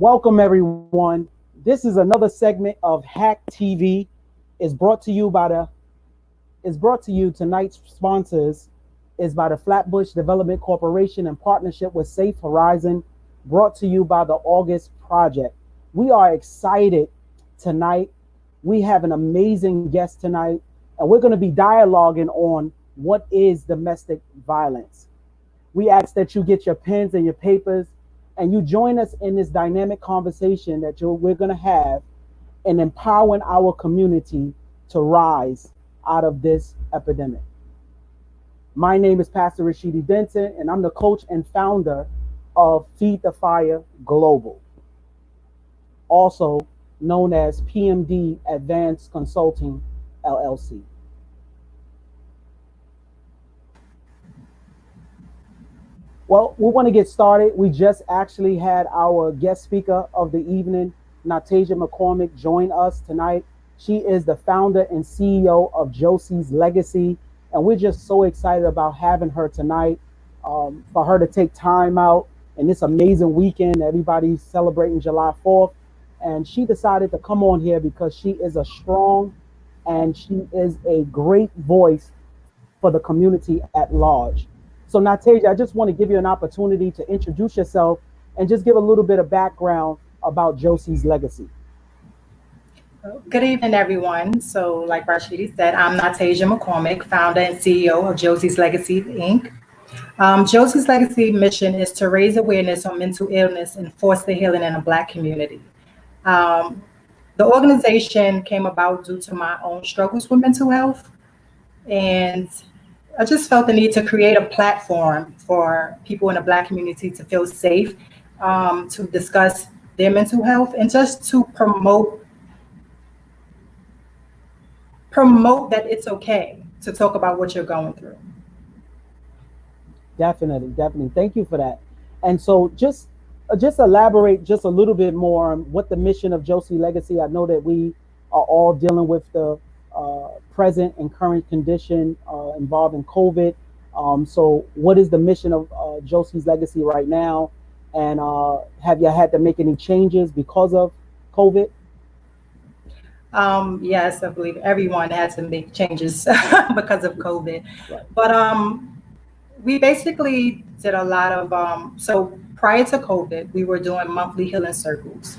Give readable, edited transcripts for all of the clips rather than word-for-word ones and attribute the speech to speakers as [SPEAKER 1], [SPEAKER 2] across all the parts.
[SPEAKER 1] Welcome everyone. This is another segment of Hack TV. Is brought to you by the is brought to you tonight's sponsors is by the Flatbush Development Corporation in partnership with Safe Horizon, brought to you by the August Project. We are excited tonight. We have an amazing guest tonight, and we're going to be dialoguing on what is domestic violence. We ask that you get your pens and your papers and you join us in this dynamic conversation that we're going to have in empowering our community to rise out of this epidemic. My name is Pastor Rashidi Denton, and I'm the coach and founder of Feed the Fire Global, also known as PMD Advanced Consulting LLC. Well, we want to get started. We just actually had our guest speaker of the evening, Natasia McCormick, join us tonight. She is the founder and CEO of Josie's Legacy, and we're just so excited about having her tonight. For her to take time out in this amazing weekend, everybody's celebrating July 4th, and she decided to come on here because she is a strong and she is a great voice for the community at large. So Natasia, I just want to give you an opportunity to introduce yourself and just give a little bit of background about Josie's Legacy.
[SPEAKER 2] Good evening, everyone. So, like Rashidi said, I'm Natasia McCormick, founder and CEO of Josie's Legacy, Inc. Josie's Legacy mission is to raise awareness on mental illness and foster healing in the Black community. Um, the organization came about due to my own struggles with mental health, and I just felt the need to create a platform for people in the Black community to feel safe, to discuss their mental health, and just to promote that it's okay to talk about what you're going through.
[SPEAKER 1] Definitely, definitely. Thank you for that. And so just elaborate just a little bit more on what the mission of Josie Legacy. I know that we are all dealing with the present and current condition involving COVID. So what is the mission of Josie's Legacy right now? And have you had to make any changes because of COVID?
[SPEAKER 2] Yes, I believe everyone had to make changes because of COVID.
[SPEAKER 1] Right.
[SPEAKER 2] But we basically did a lot of, so prior to COVID, we were doing monthly healing circles.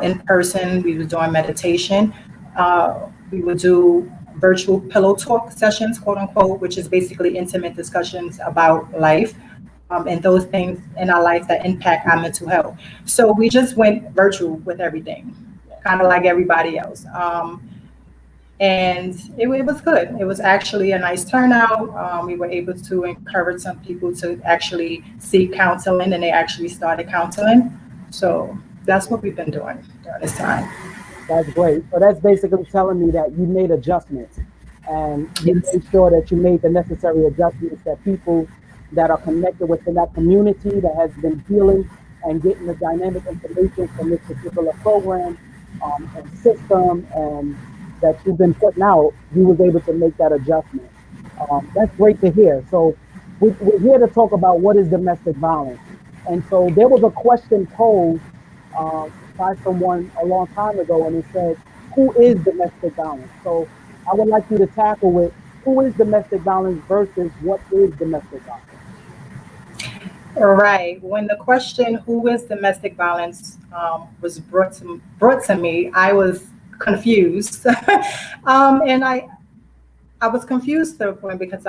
[SPEAKER 2] In person, we were doing meditation. We would do virtual pillow talk sessions, quote unquote, which is basically intimate discussions about life and those things in our life that impact our mental health. So we just went virtual with everything, kind of like everybody else. And it was good. It was actually a nice turnout. We were able to encourage some people to actually seek counseling, and they actually started counseling. So that's what we've been doing during this time.
[SPEAKER 1] That's great. So that's basically telling me that you made adjustments and you
[SPEAKER 2] Yes.
[SPEAKER 1] made sure that you made the necessary adjustments that people that are connected within that community that has been healing and getting the dynamic information from this particular program and system and that you've been putting out, you was able to make that adjustment. That's great to hear. So we're here to talk about what is domestic violence. And so there was a question posed uh, by someone a long time ago, and it said, "Who is domestic violence?" So I would like you to tackle it. Who is domestic violence versus what is domestic violence?
[SPEAKER 2] Right. When the question "Who is domestic violence" was brought to me, I was confused, and I was confused to the point because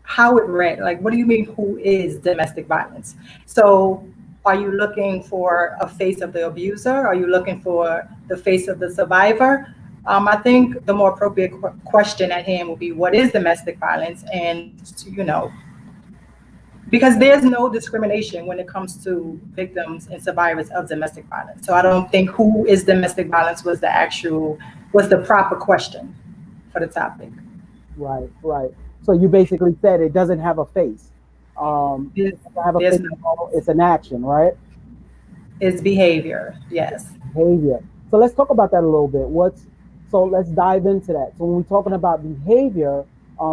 [SPEAKER 2] how it read. Like, what do you mean? Who is domestic violence? So, are you looking for a face of the abuser? Are you looking for the face of the survivor? I think the more appropriate question at hand would be, what is domestic violence? And because there's no discrimination when it comes to victims and survivors of domestic violence. So I don't think who is domestic violence was the proper question for the topic.
[SPEAKER 1] Right, right. So you basically said it doesn't have a face.
[SPEAKER 2] There's,
[SPEAKER 1] It doesn't have a
[SPEAKER 2] there's
[SPEAKER 1] face
[SPEAKER 2] no,
[SPEAKER 1] at all. It's an action, right?
[SPEAKER 2] it's behavior. Yes.
[SPEAKER 1] Behavior. So let's talk about that a little bit. So let's dive into that. So when we're talking about behavior,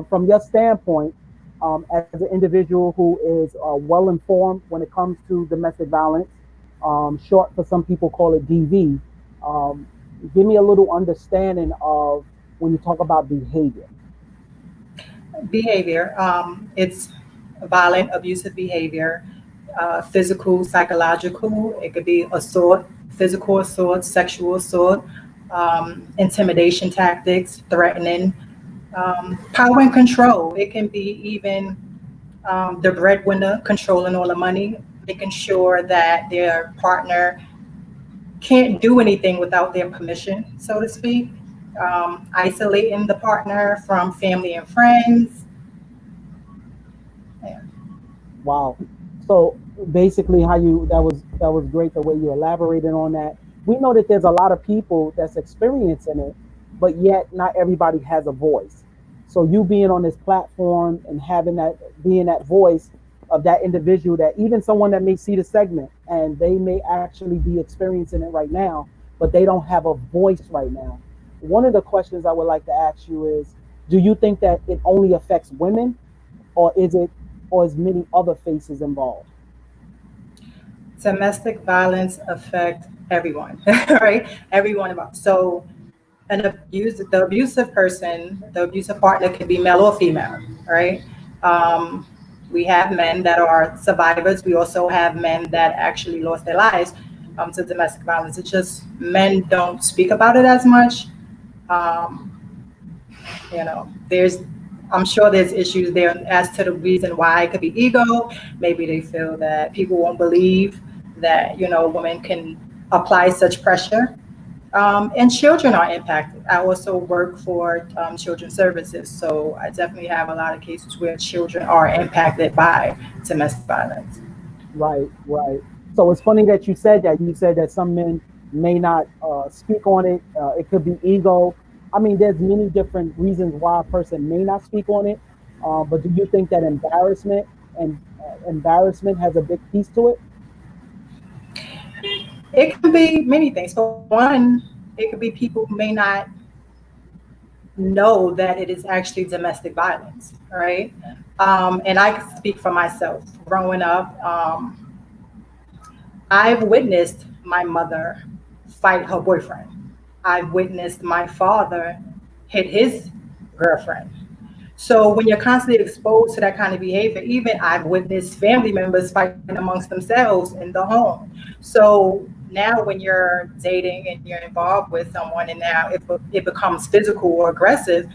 [SPEAKER 1] from your standpoint, as an individual who is well informed when it comes to domestic violence, short for some people call it DV. Um, Give me a little understanding of when you talk about behavior.
[SPEAKER 2] Behavior. It's violent, abusive behavior, physical, psychological. It could be assault, physical assault, sexual assault, intimidation tactics, threatening, power and control. It can be even the breadwinner controlling all the money, making sure that their partner can't do anything without their permission, so to speak. Isolating the partner from family and friends. Yeah.
[SPEAKER 1] Wow. So basically, how you that was great the way you elaborated on that. We know that there's a lot of people that's experiencing it, but yet not everybody has a voice. So you being on this platform and having that being that voice of that individual, that even someone that may see the segment and they may actually be experiencing it right now, but they don't have a voice right now. One of the questions I would like to ask you is, do you think that it only affects women, or is it, or is many other faces involved?
[SPEAKER 2] Domestic violence affect everyone, right? Everyone involved. So the abusive person, the abusive partner can be male or female, right? Um, we have men that are survivors. We also have men that actually lost their lives to domestic violence. It's just men don't speak about it as much. Um, there's I'm sure there's issues there as to the reason why. It could be ego. Maybe they feel that people won't believe that women can apply such pressure. And children are impacted. I also work for children's services, so I definitely have a lot of cases where children are impacted by domestic violence.
[SPEAKER 1] Right, right. So it's funny that you said that. You said that some men may not speak on it. It could be ego. I mean, there's many different reasons why a person may not speak on it. But do you think that and embarrassment has a big piece to it?
[SPEAKER 2] It can be many things. For one, it could be people who may not know that it is actually domestic violence, right? And I can speak for myself. Growing up, I've witnessed my mother fight her boyfriend. I've witnessed my father hit his girlfriend. So when you're constantly exposed to that kind of behavior, even I've witnessed family members fighting amongst themselves in the home. So now when you're dating and you're involved with someone and now it becomes physical or aggressive,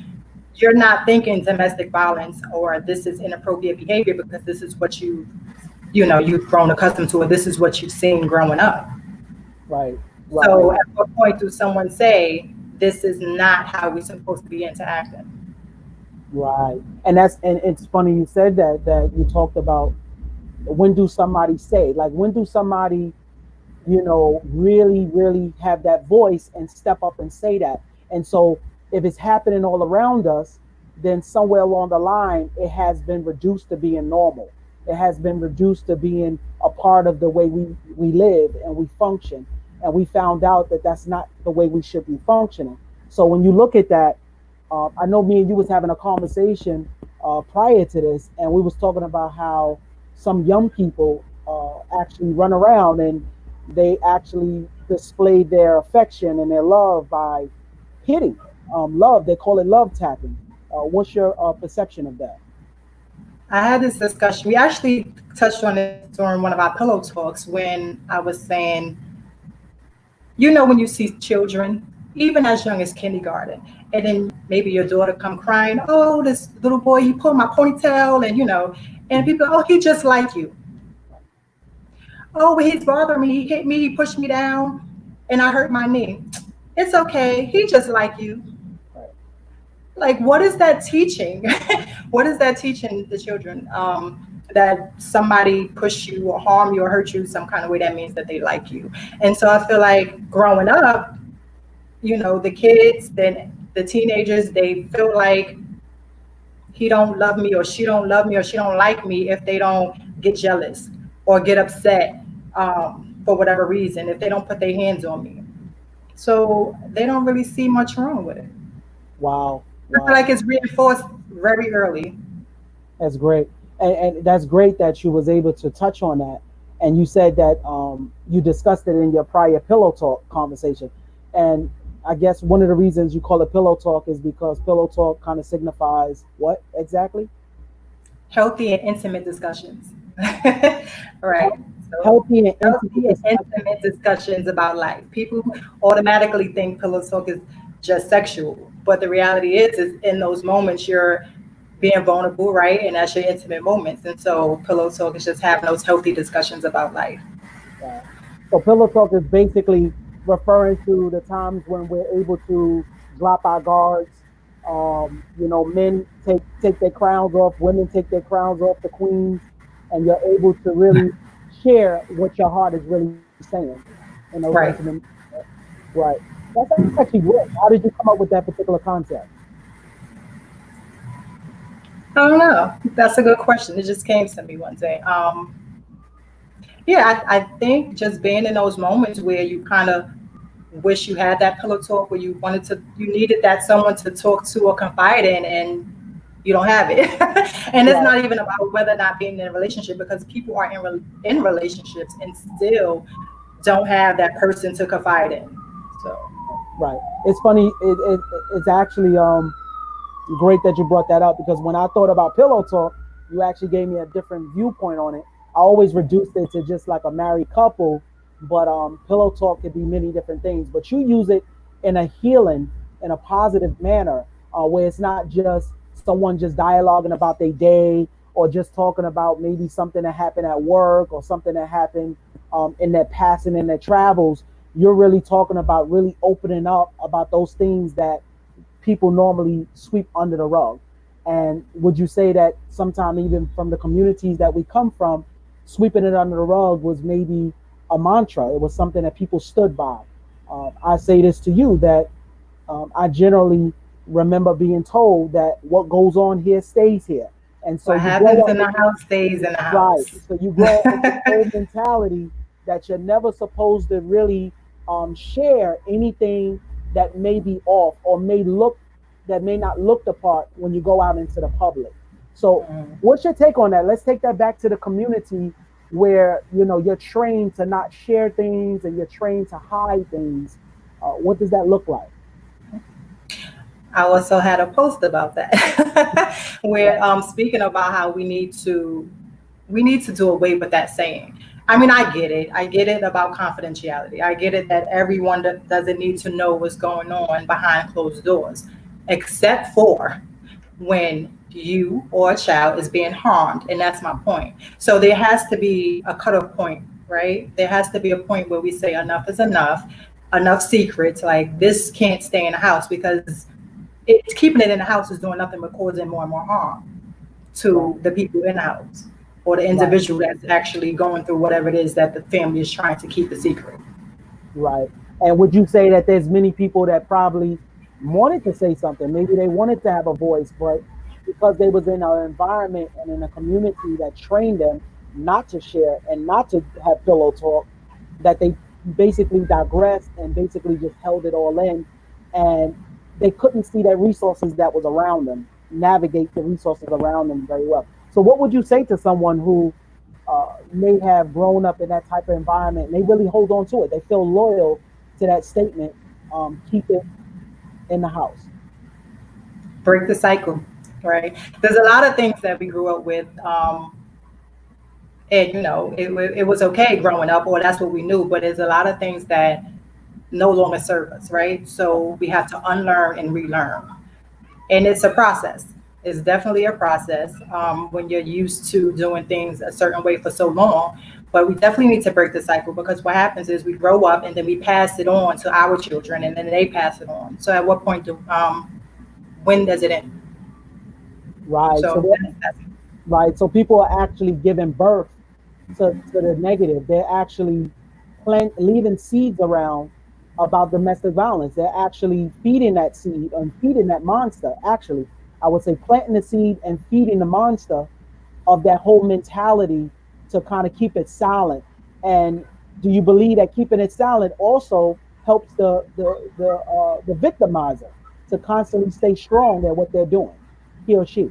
[SPEAKER 2] you're not thinking domestic violence or this is inappropriate behavior because this is what you've grown accustomed to, or this is what you've seen growing up.
[SPEAKER 1] Right,
[SPEAKER 2] So
[SPEAKER 1] right,
[SPEAKER 2] at what point do someone say this is not how we're supposed to be interacting?
[SPEAKER 1] right. And it's funny you said that you talked about when do somebody say, like, when do somebody really have that voice and step up and say that. And so if it's happening all around us, then somewhere along the line, it has been reduced to being normal. It has been reduced to being a part of the way we live and we function. And we found out that that's not the way we should be functioning. So when you look at that, I know me and you was having a conversation prior to this, and we was talking about how some young people actually run around and they actually display their affection and their love by hitting. Love, they call it love tapping. What's your perception of that?
[SPEAKER 2] I had this discussion. We actually touched on it during one of our pillow talks when I was saying, when you see children, even as young as kindergarten, and then maybe your daughter come crying, oh, this little boy, he pulled my ponytail, and people, oh, he just like you. Oh, well, he's bothering me. He hit me. He pushed me down, and I hurt my knee. It's okay. He just like you.
[SPEAKER 1] Right,
[SPEAKER 2] Like, what is that teaching? What is that teaching the children? That somebody push you or harm you or hurt you some kind of way, that means that they like you. And so I feel like growing up, the kids, then the teenagers, they feel like he don't love me or she don't love me or she don't like me if they don't get jealous or get upset for whatever reason, if they don't put their hands on me. So they don't really see much wrong with it.
[SPEAKER 1] wow,
[SPEAKER 2] I feel
[SPEAKER 1] wow.
[SPEAKER 2] like it's reinforced very early.
[SPEAKER 1] That's great. And that's great that you was able to touch on that. and you said that you discussed it in your prior pillow talk conversation. And I guess one of the reasons you call it pillow talk is because pillow talk kind of signifies what exactly?
[SPEAKER 2] Healthy and intimate discussions. Right.
[SPEAKER 1] Health-
[SPEAKER 2] So
[SPEAKER 1] Healthy and intimate
[SPEAKER 2] healthy and
[SPEAKER 1] discussion.
[SPEAKER 2] intimate discussions about life. People automatically think pillow talk is just sexual, but the reality is in those moments you're being vulnerable, right? And that's your intimate moments. And so pillow talk is just having those healthy discussions about life.
[SPEAKER 1] Right. So pillow talk is basically referring to the times when we're able to drop our guards. Men take their crowns off, women take their crowns off, the queens, and you're able to really share what your heart is really saying in those intimate.
[SPEAKER 2] Right.
[SPEAKER 1] Right. That's actually great. How did you come up with that particular concept?
[SPEAKER 2] I don't know. That's a good question. It just came to me one day. Yeah, I think just being in those moments where you kind of wish you had that pillow talk, where you needed that someone to talk to or confide in, and you don't have it. And it's
[SPEAKER 1] Right.
[SPEAKER 2] not even about whether or not being in a relationship, because people are in relationships and still don't have that person to confide in. So,
[SPEAKER 1] Right. It's funny. It's actually great that you brought that up because when I thought about pillow talk, you actually gave me a different viewpoint on it. I always reduced it to just like a married couple, but pillow talk could be many different things. But you use it in a healing, in a positive manner, where it's not just someone just dialoguing about their day or just talking about maybe something that happened at work or something that happened in their passing in their travels. You're really talking about really opening up about those things that people normally sweep under the rug. And would you say that sometime even from the communities that we come from, sweeping it under the rug was maybe a mantra? It was something that people stood by. I say this to you that I generally remember being told that what goes on here stays here. And so
[SPEAKER 2] what
[SPEAKER 1] you grow
[SPEAKER 2] happens
[SPEAKER 1] up
[SPEAKER 2] in
[SPEAKER 1] with
[SPEAKER 2] the house stays in the
[SPEAKER 1] right.
[SPEAKER 2] house.
[SPEAKER 1] So you grow up with this old mentality that you're never supposed to really share anything that may be off or may not look the part when you go out into the public. So what's your take on that? Let's take that back to the community where you're trained to not share things and you're trained to hide things. What does that look like?
[SPEAKER 2] I also had a post about that, where
[SPEAKER 1] Right,
[SPEAKER 2] speaking about how we need to do away with that saying. I mean, I get it. I get it about confidentiality. I get it that everyone doesn't need to know what's going on behind closed doors, except for when you or a child is being harmed. And that's my point. So there has to be a cutoff point, right? There has to be a point where we say enough is enough secrets. Like this can't stay in the house, because it's keeping it in the house is doing nothing but causing more and more harm
[SPEAKER 1] right,
[SPEAKER 2] to the people in the house or the
[SPEAKER 1] right.
[SPEAKER 2] individual that's actually going through whatever it is that the family is trying to keep a secret.
[SPEAKER 1] Right. And would you say that there's many people that probably wanted to say something? Maybe they wanted to have a voice, but because they was in an environment and in a community that trained them not to share and not to have pillow talk, that they basically digressed and basically just held it all in, and they couldn't see that resources that was around them, navigate the resources around them very well. So what would you say to someone who may have grown up in that type of environment and they really hold on to it? They feel loyal to that statement, keep it in the house.
[SPEAKER 2] Break the cycle, right? There's a lot of things that we grew up with, and it was okay growing up, or that's what we knew. But there's a lot of things that no longer serve us, right? So we have to unlearn and relearn, and it's a process. It's definitely a process when you're used to doing things a certain way for so long. But we definitely need to break the cycle, because what happens is we grow up and then we pass it on to our children, and then they pass it on. So at what point when does it end?
[SPEAKER 1] Right. So
[SPEAKER 2] So
[SPEAKER 1] that, right. So people are actually giving birth to the negative. They're actually leaving seeds around about domestic violence. They're actually feeding that seed and feeding that monster. Actually, I would say planting the seed and feeding the monster of that whole mentality to kind of keep it silent. And do you believe that keeping it silent also helps the victimizer to constantly stay strong at what they're doing, he or she?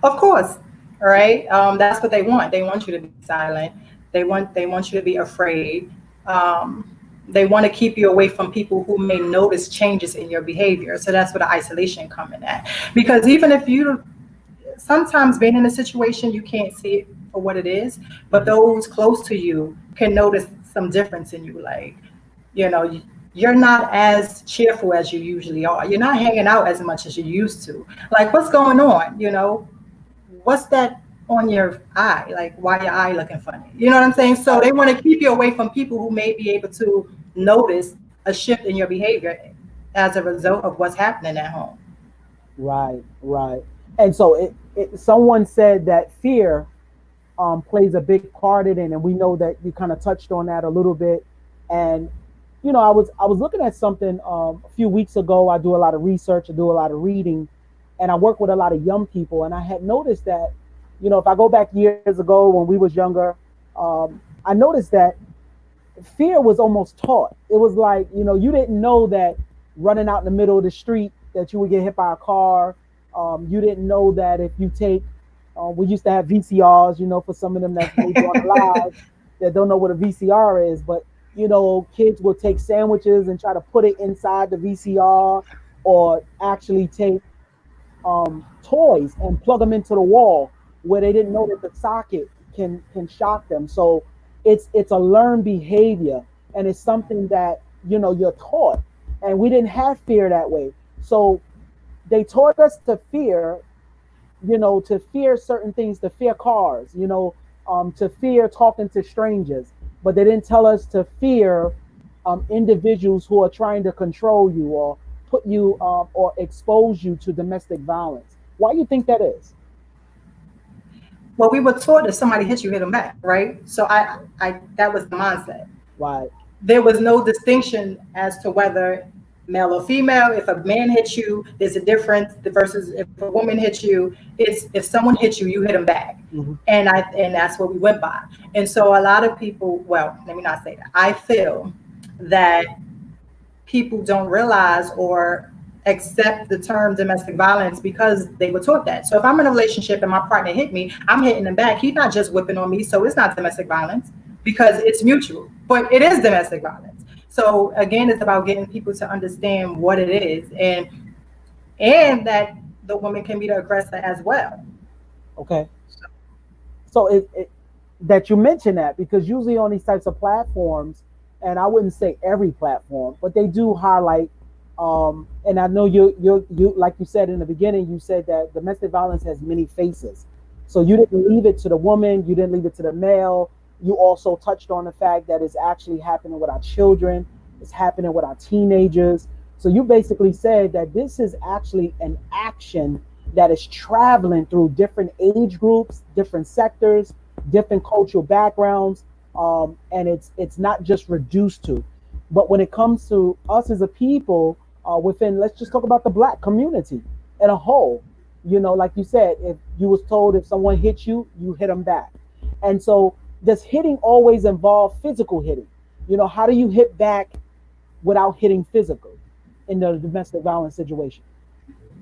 [SPEAKER 2] of course, All right, that's what they want. They want you to be silent. They want you to be afraid. Um, they want to keep you away from people who may notice changes in your behavior. So that's where the isolation coming at. Because even if you sometimes being in a situation you can't see it for what it is, but
[SPEAKER 1] Mhm.
[SPEAKER 2] those close to you can notice some difference in you. Like, you know, you're not as cheerful as you usually are. You're not hanging out as much as you used to. Like, what's going on? What's that on your eye? Like, why your eye looking funny? You know what I'm saying? So they want to keep you away from people who may be able to notice a shift in your behavior as a result of what's happening at home.
[SPEAKER 1] Right, right. And so someone said that fear plays a big part in it, and we know that you kind of touched on that a little bit. And I was looking at something a few weeks ago. I do a lot of research, I do a lot of reading, and I work with a lot of young people. And I had noticed that, if I go back years ago when we was younger, I noticed that fear was almost taught. It was like, you didn't know that running out in the middle of the street that you would get hit by a car. You didn't know that if you take, we used to have VCRs, for some of them that's maybe on the live that don't know what a VCR is, but kids will take sandwiches and try to put it inside the VCR, or actually take toys and plug them into the wall where they didn't know that the socket can shock them. So it's a learned behavior, and it's something that you're taught. And we didn't have fear that way. So they taught us to fear, to fear certain things, to fear cars, to fear talking to strangers, but they didn't tell us to fear individuals who are trying to control you, or put you or expose you to domestic violence. Why do you think that is?
[SPEAKER 2] Well, we were taught if somebody hits you, hit them back, right? So I that was the mindset.
[SPEAKER 1] Right.
[SPEAKER 2] There was no distinction as to whether male or female. If a man hits you, there's a difference versus if a woman hits you. It's if someone hits you, you hit them back,
[SPEAKER 1] Hmm.
[SPEAKER 2] and that's what we went by. And so a lot of people, well, let me not say that. I feel that people don't realize or accept the term domestic violence because they were taught that. So if I'm in a relationship and my partner hit me, I'm hitting him back. He's not just whipping on me, so it's not domestic violence because it's mutual. But it is domestic violence. So again, it's about getting people to understand what it is, and that the woman can be the aggressor as well.
[SPEAKER 1] Okay. So that you mention that, because usually on these types of platforms, and I wouldn't say every platform, but they do highlight. And I know you like you said in the beginning, you said that domestic violence has many faces. So you didn't leave it to the woman, you didn't leave it to the male. You also touched on the fact that it's actually happening with our children, it's happening with our teenagers. So you basically said that this is actually an action that is traveling through different age groups, different sectors, different cultural backgrounds, and it's not just reduced to. But when it comes to us as a people, within, let's just talk about the black community in a whole. Like you said, if you was told if someone hits you, you hit them back. And so does hitting always involve physical hitting? How do you hit back without hitting physical in the domestic violence situation?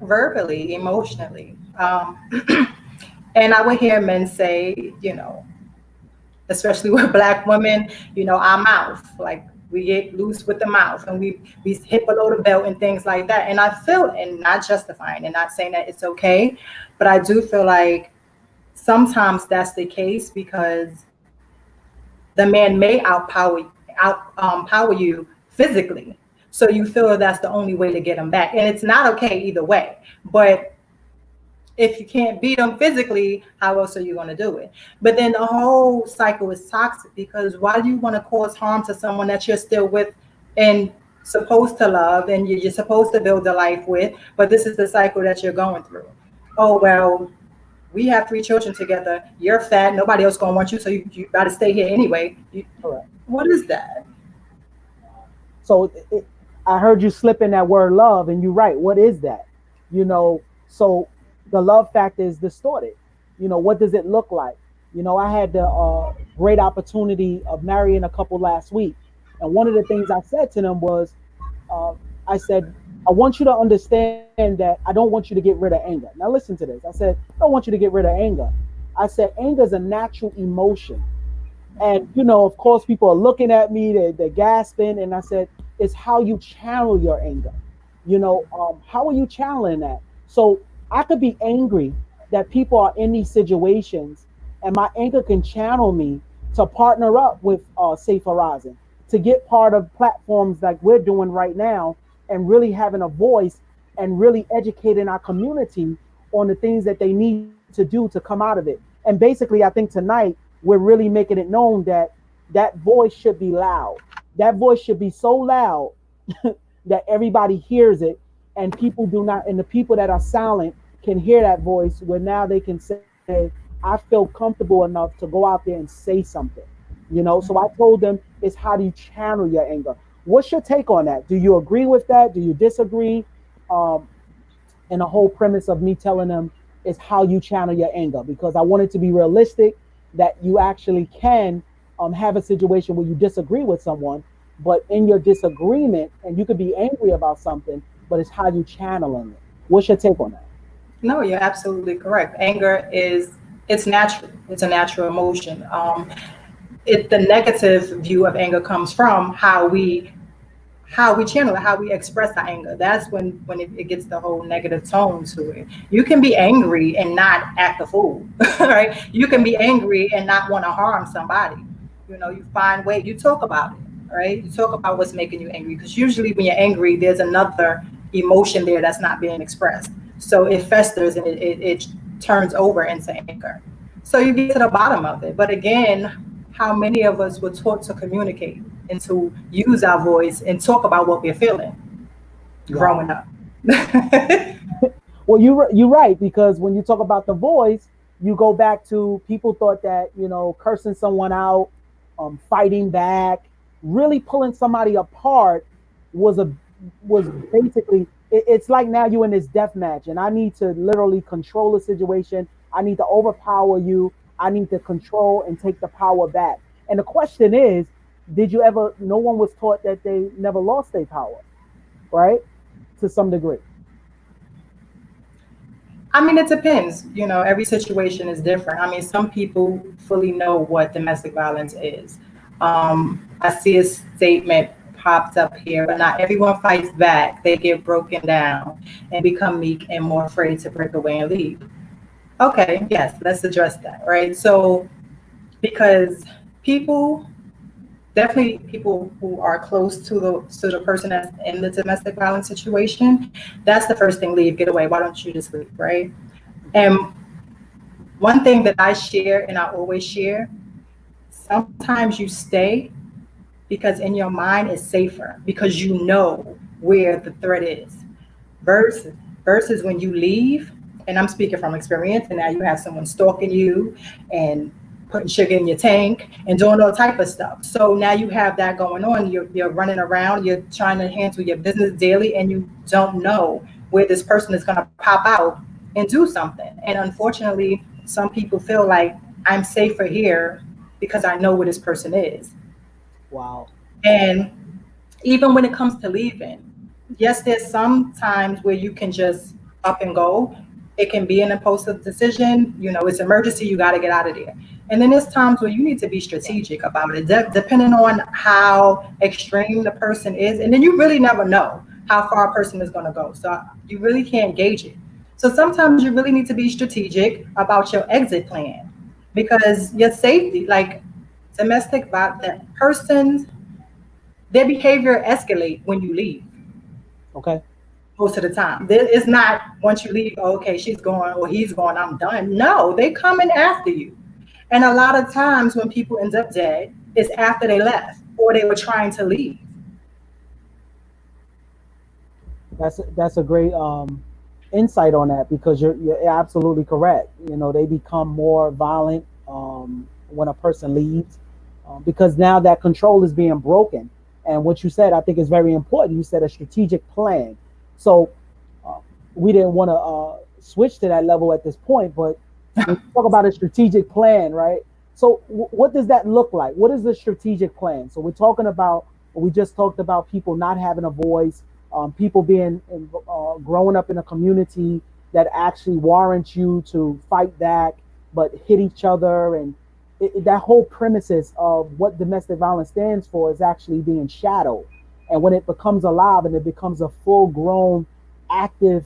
[SPEAKER 2] Verbally, emotionally. And I would hear men say, especially with black women, our mouth, like we get loose with the mouth and we hit below the belt and things like that. And I feel, and not justifying and not saying that it's okay, but I do feel like sometimes that's the case because the man may power you physically. So you feel that's the only way to get him back. And it's not okay either way. But if you can't beat them physically, how else are you going to do it? But then the whole cycle is toxic because why do you want to cause harm to someone that you're still with and supposed to love and you're supposed to build a life with? But this is the cycle that you're going through. Oh, well, we have 3 children together. You're fat. Nobody else going to want you. So you got to stay here anyway.
[SPEAKER 1] Correct.
[SPEAKER 2] What is that?
[SPEAKER 1] So I heard you slip in that word love, and you're right. What is that? So the love factor is distorted. What does it look like? I had the great opportunity of marrying a couple last week, and one of the things I said to them was, uh, I said, I want you to understand that I don't want you to get rid of anger. Now listen to this. I said, I don't want you to get rid of anger. I said anger is a natural emotion. And of course, people are looking at me, they're gasping, and I said, it's how you channel your anger. How are you channeling that? So I could be angry that people are in these situations, and my anger can channel me to partner up with Safe Horizon, to get part of platforms like we're doing right now, and really having a voice and really educating our community on the things that they need to do to come out of it. And basically, I think tonight we're really making it known that that voice should be loud. That voice should be so loud that everybody hears it, and people do not, and the people that are silent can hear that voice, where now they can say, I feel comfortable enough to go out there and say something. So I told them, it's how do you channel your anger. What's your take on that? Do you agree with that? Do you disagree? um, and the whole premise of me telling them is how you channel your anger, because I want it to be realistic, that you actually can have a situation where you disagree with someone, but in your disagreement, and you could be angry about something, but it's how you channeling it. What's your take on that?
[SPEAKER 2] No, you're absolutely correct. Anger is it's natural. It's a natural emotion. The negative view of anger comes from how we channel it, how we express our anger. That's when it gets the whole negative tone to it. You can be angry and not act a fool, right? You can be angry and not want to harm somebody. You find way. You talk about it, right? You talk about what's making you angry, because usually when you're angry, there's another emotion there that's not being expressed. So it festers and it turns over into anger. So you get to the bottom of it. But again, how many of us were taught to communicate and to use our voice and talk about what we're feeling
[SPEAKER 1] Yeah.
[SPEAKER 2] growing up?
[SPEAKER 1] Well, you're right, because when you talk about the voice, you go back to people thought that cursing someone out, fighting back, really pulling somebody apart was a was basically it's like now you're in this death match, and I need to literally control the situation. I need to overpower you. I need to control and take the power back. And the question is, did you ever? No one was taught that they never lost their power, right? To some degree.
[SPEAKER 2] I mean, it depends. Every situation is different. I mean, some people fully know what domestic violence is. I see a statement popped up here, but not everyone fights back. They get broken down and become meek and more afraid to break away and leave. Okay, yes, let's address that, right? So, because people definitely people who are close to the person that's in the domestic violence situation, that's the first thing: leave, get away. Why don't you just leave, right? And one thing that I share and I always share: sometimes you stay because in your mind it's safer, because you know where the threat is, versus when you leave. And I'm speaking from experience, and now you have someone stalking you and putting sugar in your tank and doing all type of stuff. So now you have that going on. You're running around, you're trying to handle your business daily, and you don't know where this person is going to pop out and do something. And unfortunately, some people feel like I'm safer here because I know where this person is.
[SPEAKER 1] Wow.
[SPEAKER 2] And even when it comes to leaving, yes, there's some times where you can just up and go. It can be an impulsive decision. It's emergency. You got to get out of there. And then there's times where you need to be strategic about it, depending on how extreme the person is. And then you really never know how far a person is going to go. So you really can't gauge it. So sometimes you really need to be strategic about your exit plan, because your safety, like domestic violence, that person, their behavior escalate when you leave
[SPEAKER 1] Okay.
[SPEAKER 2] most of the time. It's not once you leave, oh, okay, she's going or he's going, I'm done. No, they coming after you. And a lot of times when people end up dead, it's after they left or they were trying to leave.
[SPEAKER 1] That's a great insight on that, because you're absolutely correct. They become more violent when a person leaves, because now that control is being broken. And what you said, I think, is very important. You said a strategic plan. So uh, we didn't want to switch to that level at this point, but when you talk about a strategic plan, right? So what does that look like? What is the strategic plan? So we're talking about, we just talked about people not having a voice, people being growing up in a community that actually warrants you to fight back, but hit each other, and that whole premises of what domestic violence stands for is actually being shadowed. And when it becomes alive and it becomes a full grown, active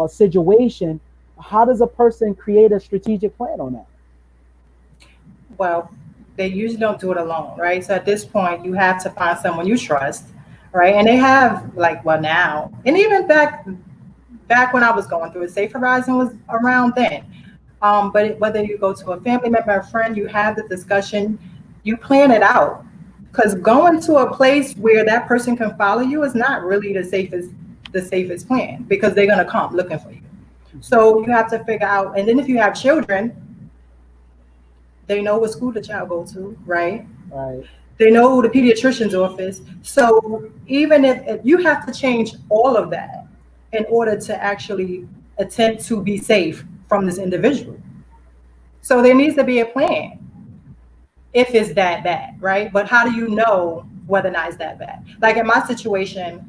[SPEAKER 1] situation, how does a person create a strategic plan on that?
[SPEAKER 2] Well, they usually don't do it alone, right? So at this point, you have to find someone you trust, right? And they have like, well, now, and even back when I was going through it, Safe Horizon was around then. But whether you go to a family member, a friend, you have the discussion, you plan it out. Because going to a place where that person can follow you is not really the safest plan because they're gonna come looking for you. So you have to figure out, and then if you have children, they know what school the child go to, right?
[SPEAKER 1] Right,
[SPEAKER 2] They know the pediatrician's office. So even if you have to change all of that in order to actually attempt to be safe from this individual. So there needs to be a plan if it's that bad, right? But how do you know whether or not it's that bad? Like in my situation,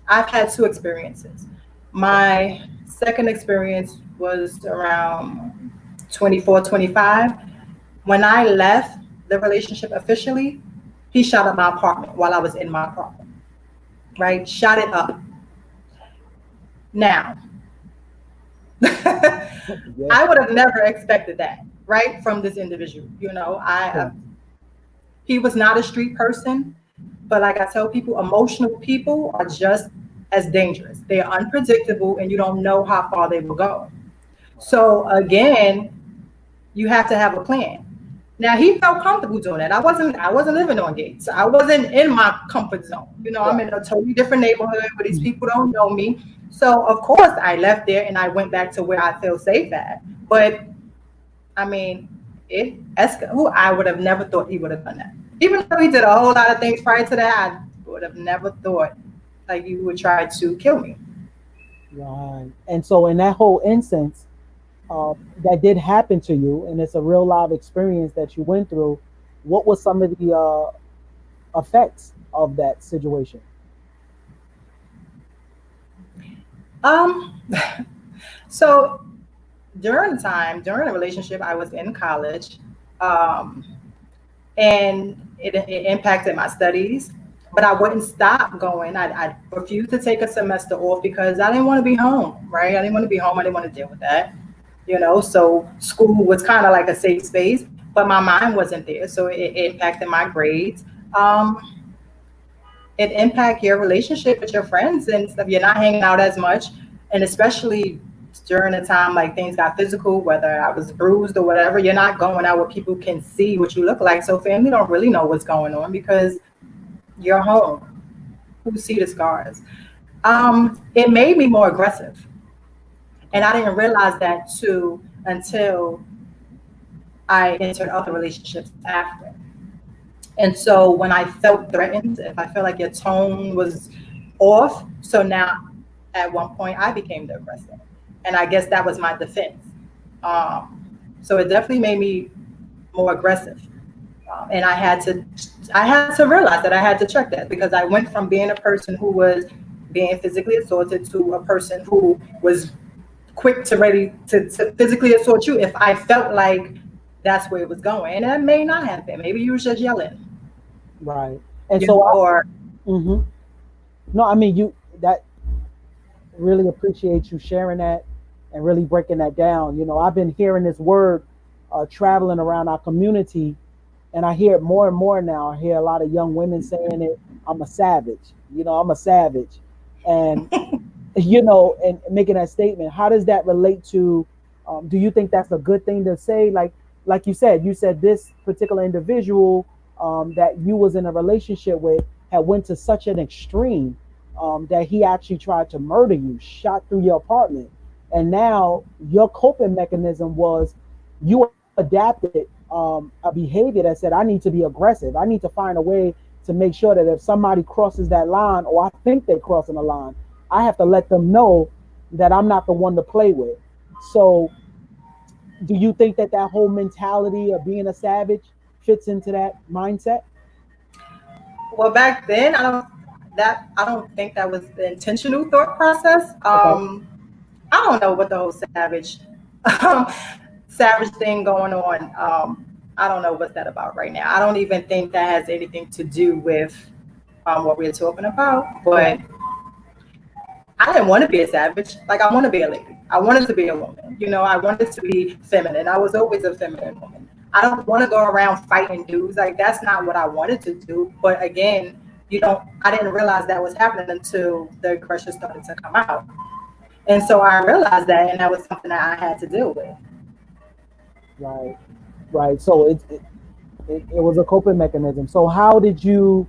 [SPEAKER 2] I've had two experiences. My second experience was around 24, 25. When I left the relationship officially, he shot up my apartment while I was in my apartment, right? Shot it up. Now,
[SPEAKER 1] yeah,
[SPEAKER 2] I would have never expected that, right, from this individual.
[SPEAKER 1] sure.
[SPEAKER 2] He was not a street person, but like I tell people, emotional people are just as dangerous. They are unpredictable, and you don't know how far they will go. So again, you have to have a plan. Now he felt comfortable doing that. I wasn't living on Gates. I wasn't in my comfort zone. I'm
[SPEAKER 1] Right,
[SPEAKER 2] in a totally different neighborhood where these people don't know me. So of course I left there and I went back to where I feel safe at. But I mean, who I would have never thought he would have done that. Even though he did a whole lot of things prior to that, I would have never thought like you would try to kill me.
[SPEAKER 1] right. And so, in that whole instance, that did happen to you, and it's a real live experience that you went through. What was some of the effects of that situation?
[SPEAKER 2] Um, so during the relationship, I was in college, um, and it impacted my studies. But I wouldn't stop going. I refused to take a semester off because I didn't want to be home, right? I didn't want to be home. I didn't want to deal with that, So school was kind of like a safe space, but my mind wasn't there, so it impacted my grades. It impact your relationship with your friends and stuff. You're not hanging out as much, and especially during the time like things got physical, whether I was bruised or whatever, you're not going out where people can see what you look like. So family don't really know what's going on because you're home. Who see the scars? It made me more aggressive, and I didn't realize that too until I entered other relationships after. And so when I felt threatened, if I felt like your tone was off, so now at one point I became the aggressor. And I guess that was my defense. So it definitely made me more aggressive. And I had to realize that I had to check that because I went from being a person who was being physically assaulted to a person who was quick to ready to physically assault you if I felt like that's where it was going. And that may not have been. Maybe you was just yelling,
[SPEAKER 1] Right. And so,
[SPEAKER 2] or
[SPEAKER 1] mhm. No, I mean, you that really appreciate you sharing that and really breaking that down. I've been hearing this word traveling around our community, and I hear it more and more now. I hear a lot of young women saying it. I'm a savage. I'm a savage, and and making that statement. How does that relate to? Do you think that's a good thing to say? Like you said this particular individual that you was in a relationship with had went to such an extreme that he actually tried to murder you, shot through your apartment, and now your coping mechanism was you adapted a behavior that said, I need to be aggressive. I need to find a way to make sure that if somebody crosses that line, or I think they're crossing the line, I have to let them know that I'm not the one to play with. So, do you think that that whole mentality of being a savage fits into that mindset?
[SPEAKER 2] well, back then I don't think that was the intentional thought process.
[SPEAKER 1] Okay.
[SPEAKER 2] I don't know what the whole savage. Um, savage thing going on. I don't know what's that about right now. I don't even think that has anything to do with what we're talking about. But
[SPEAKER 1] Correct.
[SPEAKER 2] I didn't want to be a savage. Like I want to be a lady. I wanted to be a woman. I wanted to be feminine. I was always a feminine woman. I don't want to go around fighting dudes. Like that's not what I wanted to do. But again, you don't. I didn't realize that was happening until the aggression started to come out. And so I realized that, and that was something that I had to deal with.
[SPEAKER 1] Right. Right. So it was a coping mechanism. So how did you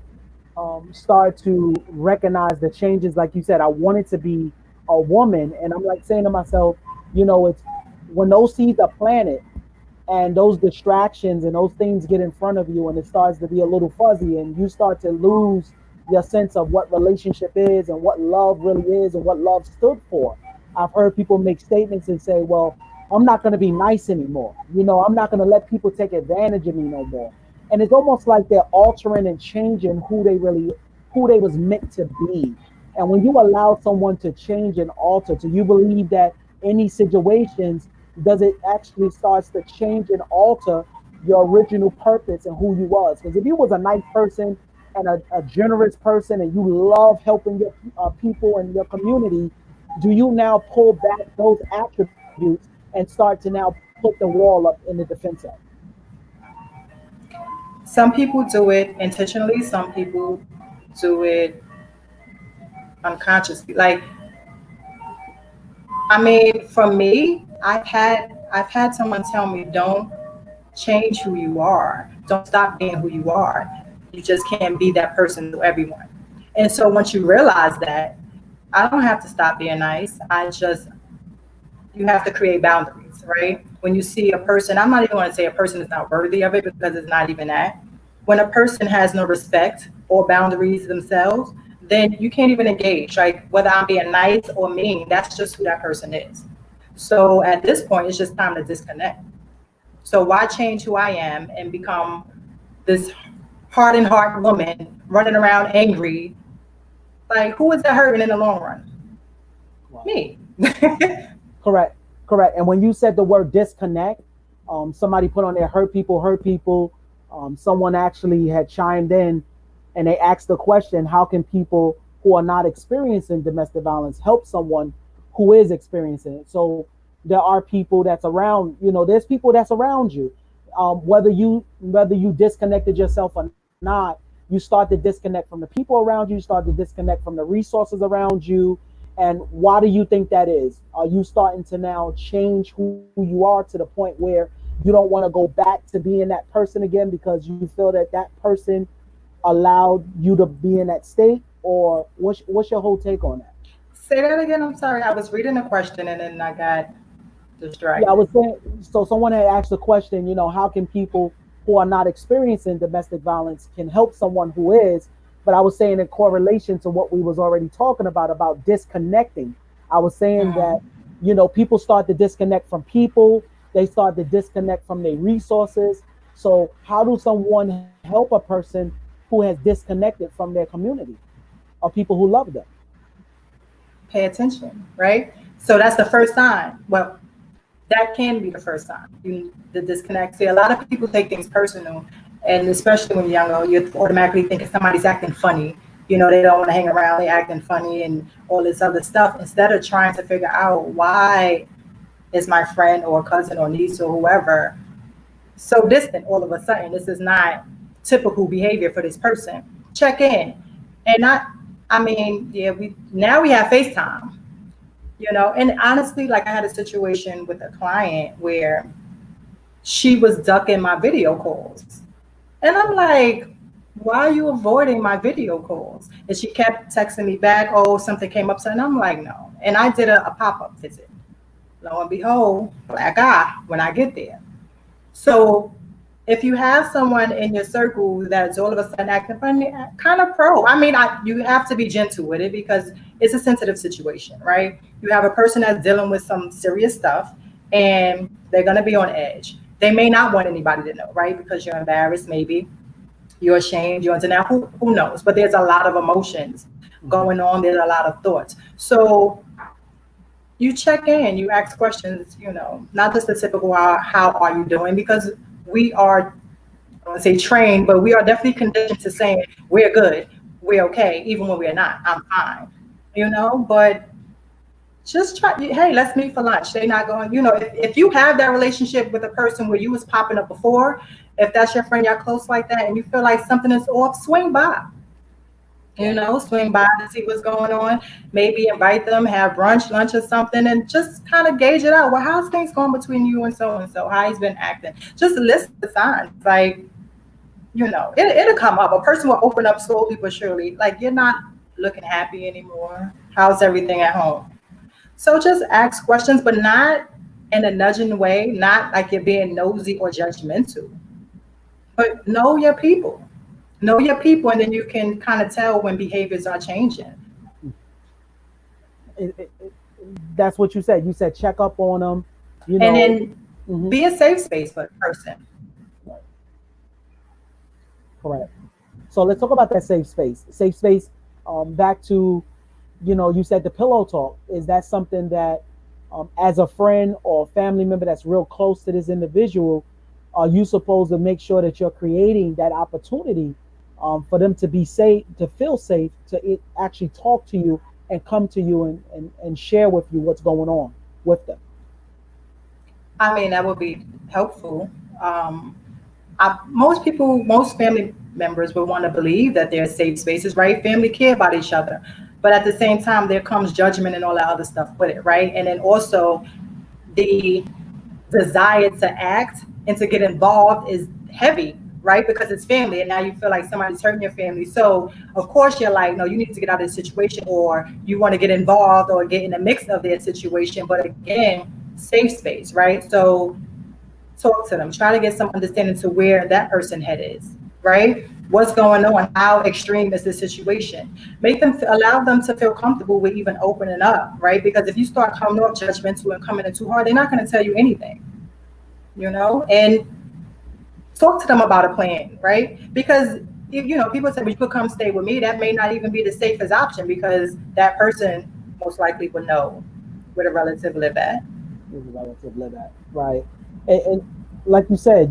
[SPEAKER 1] start to recognize the changes? Like you said, I wanted to be a woman, and I'm like saying to myself, it's when those seeds are planted and those distractions and those things get in front of you and it starts to be a little fuzzy and you start to lose your sense of what relationship is and what love really is and what love stood for. I've heard people make statements and say, well, I'm not going to be nice anymore, I'm not going to let people take advantage of me no more. And it's almost like they're altering and changing who they was meant to be. And when you allow someone to change and alter, do you believe that in these situations, does it actually starts to change and alter your original purpose and who you was? Because if you was a nice person and a generous person and you love helping your people and your community, do you now pull back those attributes and start to now put the wall up in the defense of?
[SPEAKER 2] Some people do it intentionally. Some people do it unconsciously. Like, I mean, for me, I've had someone tell me, don't change who you are. Don't stop being who you are. You just can't be that person to everyone. And so once you realize that, I don't have to stop being nice. You have to create boundaries, right? When you see a person, I'm not even going to say a person is not worthy of it because it's not even that. When a person has no respect or boundaries themselves, then you can't even engage. Like whether I'm being nice or mean, that's just who that person is. So at this point, it's just time to disconnect. So why change who I am and become this hardened heart woman running around angry? Like who is that hurting in the long run?
[SPEAKER 1] Wow.
[SPEAKER 2] Me.
[SPEAKER 1] Correct, correct. And when you said the word disconnect, somebody put on there, hurt people, hurt people. Someone actually had chimed in and they asked the question, how can people who are not experiencing domestic violence help someone who is experiencing it? So there are people that's around, there's people that's around you. Whether you disconnected yourself or not, you start to disconnect from the people around you, you start to disconnect from the resources around you. And why do you think that is? Are you starting to now change who you are to the point where you don't want to go back to being that person again because you feel that that person allowed you to be in that state? Or what's your whole take on that?
[SPEAKER 2] Say that again. I'm sorry. I was reading a question and then I got
[SPEAKER 1] Yeah, I
[SPEAKER 2] distracted.
[SPEAKER 1] was saying, so someone had asked a question, how can people who are not experiencing domestic violence can help someone who is? But I was saying in correlation to what we was already talking about disconnecting. I was saying that,
[SPEAKER 2] Mm.
[SPEAKER 1] people start to disconnect from people, they start to disconnect from their resources. So how do someone help a person who has disconnected from their community or people who love them?
[SPEAKER 2] Pay attention, right? So that's the first sign. Well, that can be the first sign. The disconnect. See, a lot of people take things personal, and especially when you're younger, you're automatically thinking somebody's acting funny. They don't want to hang around. They acting funny and all this other stuff. Instead of trying to figure out why is my friend or cousin or niece or whoever so distant all of a sudden. This is not typical behavior for this person. Check in. And not, I mean, yeah, we have FaceTime, and honestly, like I had a situation with a client where she was ducking my video calls. And I'm like, why are you avoiding my video calls? And she kept texting me back, oh, something came up. So, and I'm like, no. And I did a pop up visit. Lo and behold, black eye when I get there. So if you have someone in your circle that's all of a sudden acting funny, kind of pro. I mean, you have to be gentle with it because it's a sensitive situation, right? You have a person that's dealing with some serious stuff and they're going to be on edge. They may not want anybody to know, right? Because you're embarrassed, maybe you're ashamed, you're into now, who knows? But there's a lot of emotions
[SPEAKER 1] Mhm.
[SPEAKER 2] going on, there's a lot of thoughts. So you check in, you ask questions, not just the typical how are you doing, because we are, I don't want to say trained, but we are definitely conditioned to saying we're good, we're okay, even when we're not. I'm fine, but just try. Hey, let's meet for lunch. They're not going. If you have that relationship with a person where you was popping up before, if that's your friend, y'all close like that, and you feel like something is off, swing by. Swing by to see what's going on. Maybe invite them, have brunch, lunch, or something, and just kind of gauge it out. Well, how's things going between you and so and so? How he's been acting? Just listen to signs. Like, it'll come up. A person will open up slowly but surely. Like, you're not looking happy anymore. How's everything at home? So just ask questions, but not in a nudging way, not like you're being nosy or judgmental, but know your people. Know your people, and then you can kind of tell when behaviors are changing.
[SPEAKER 1] It, it, it, that's what you said. You said check up on them. You
[SPEAKER 2] And
[SPEAKER 1] know.
[SPEAKER 2] then
[SPEAKER 1] Hmm.
[SPEAKER 2] be a safe space for the person.
[SPEAKER 1] Correct. So let's talk about that safe space. Safe space. Back to, you said the pillow talk. Is that something that, as a friend or family member that's real close to this individual, are you supposed to make sure that you're creating that opportunity, for them to be safe, to feel safe, to actually talk to you and come to you and share with you what's going on with them?
[SPEAKER 2] I mean, that would be helpful. Um, most family members would want to believe that they're safe spaces, right? Family care about each other. But at the same time, there comes judgment and all that other stuff with it, right? And then also the desire to act and to get involved is heavy, right? Because it's family, and now you feel like somebody's hurting your family. So of course you're like, no, you need to get out of this situation, or you want to get involved or get in the mix of their situation. But again, safe space, right? So talk to them, try to get some understanding to where that person head is, right? What's going on? How extreme is the situation? Make them allow them to feel comfortable with even opening up, right? Because if you start coming off judgmental and coming in too hard, they're not going to tell you anything, and talk to them about a plan, right? Because people say, well, you could come stay with me. That may not even be the safest option, because that person most likely would know where the relative live at.
[SPEAKER 1] Is a relative live at, right? And like you said,